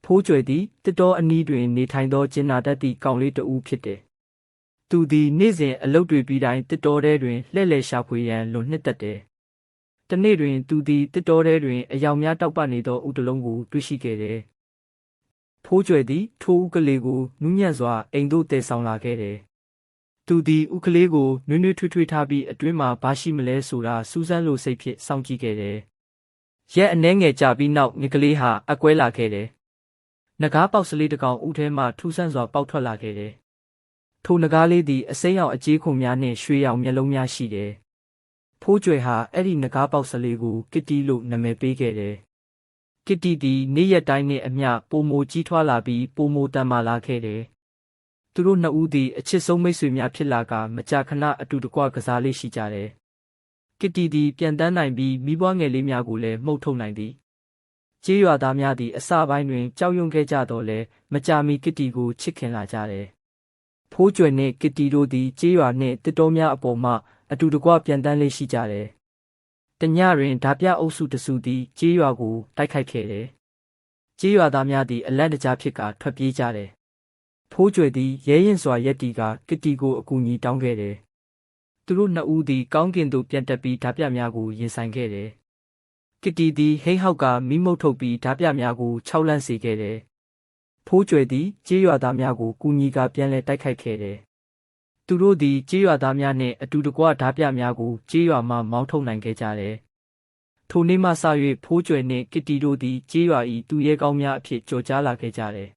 ဖိုးကျွယ်သည်တစ်တော်အနီးတွင်နေထိုင်သောကျင်နာတတ်သည့်ကောင်လေးတစ်ဦးဖြစ်တယ်။သူသည်နေ့စဉ်အလုပ်တွေပြီးတိုင်းတစ်တော်ထဲတွင်လှည့်လည်ရှာဖွေရန်လွန်နှစ်သက်တယ်။တစ်နေ့တွင်သူသည်တစ်တော်ထဲတွင်အယောင်များတောက်ပနေသောဥတစ်လုံးကိုတွေ့ရှိခဲ့တယ်။ဖိုးကျွယ်သည်ထိုဥကလေးကိုနူးညံ့စွာအိမ်သို့တည်ဆောင်လာခဲ့တယ်။သူသည်ဥကလေးကိုနွေးနွေးထွေးထွေးထားပြီးအတွင်းမှာဘာရှိမလဲဆိုတာစူးစမ်းလိုစိတ်ဖြင့်စောင့်ကြည့်ခဲ့တယ်။ရက်အနည်းငယ်ကြာပြီးနောက်ငကလေးဟာအကွဲလာခဲ့တယ်။နဂါးပေါက်စလေးတစ်ကောင်ဥထဲမှထူးဆန်းစွာပေါက်ထွက်လာခဲ့တယ်။ထိုနဂါးလေးသည်အစိမ်းရောင်အကြေးခုံများနှင့်ရွှေရောင်မျက်လုံးများရှိတယ်။ဖိုးကျွယ်ဟာအဲ့ဒီနဂါးပေါက်စလေးကိုကစ်တီလို့နာမည်ပေးခဲ့တယ်။ကစ်တီသည်နေ့ရက်တိုင်းနှင့်အမျှပိုမိုကြီးထွားလာပြီးပိုမိုတန်မာလာခဲ့တယ်။သူတို့နှစ်ဦးသည်အချစ်ဆုံးမိတ်ဆွေများဖြစ်လာကမကြာခဏအတူတကွကစားလေးရှိကြတယ်။ကစ်တီသည်ပြန်တန်းနိုင်ပြီးမိဘငယ်လေးများကိုလည်းမှုတ်ထုတ်နိုင်သည်။ကျေးရွာသားများသည်အစပိုင်းတွင်ကြောက်ရွံ့ခဲ့ကြတော့လဲမကြာမီကစ်တီကိုချစ်ခင်လာကြတယ်။ဖိုးကျွယ်နှင့်ကစ်တီတို့သည်ကျေးရွာနှင့်တစ်တော်များအပေါ်မှအတူတကွပြန်တန်းလေးရှိကြတယ်။တညတွင်ဓာပြအုပ်စုတစုသည်ကျေးရွာကိုတိုက်ခိုက်ခဲ့တယ်။ကျေးရွာသားများသည်အလန့်တကြားဖြစ်ကာထွက်ပြေးကြတယ်။ဖိုးကျွယ်သည်ရဲရင်စွာရက်တီကကစ်တီကိုအကူအညီတောင်းခဲ့တယ်။သူတို့နှစ်ဦးသည်ကောင်းကင်သို့ပြန်တက်ပြီးဓာပြများကိုရင်ဆိုင်ခဲ့တယ်။ကစ်တီသည်ဟိန်းဟောက်ကမိမုတ်ထုတ်ပြီးဓာပြများကိုခြောက်လန့်စေခဲ့တယ်။ဖိုးကျွယ်သည်ကျေးရွာသားများကိုကူညီကာပြန်လည်တိုက်ခိုက်ခဲ့တယ်။သူတို့သည်ကျေးရွာသားများနှင့်အတူတကွဓာပြများကိုကျေးရွာမှမောင်းထုတ်နိုင်ခဲ့ကြတယ်။ထိုနေ့မှစ၍ဖိုးကျွယ်နှင့်ကစ်တီတို့သည်ကျေးရွာ၏သူရဲကောင်းများအဖြစ်ကြော်ကြားလာခဲ့ကြတယ်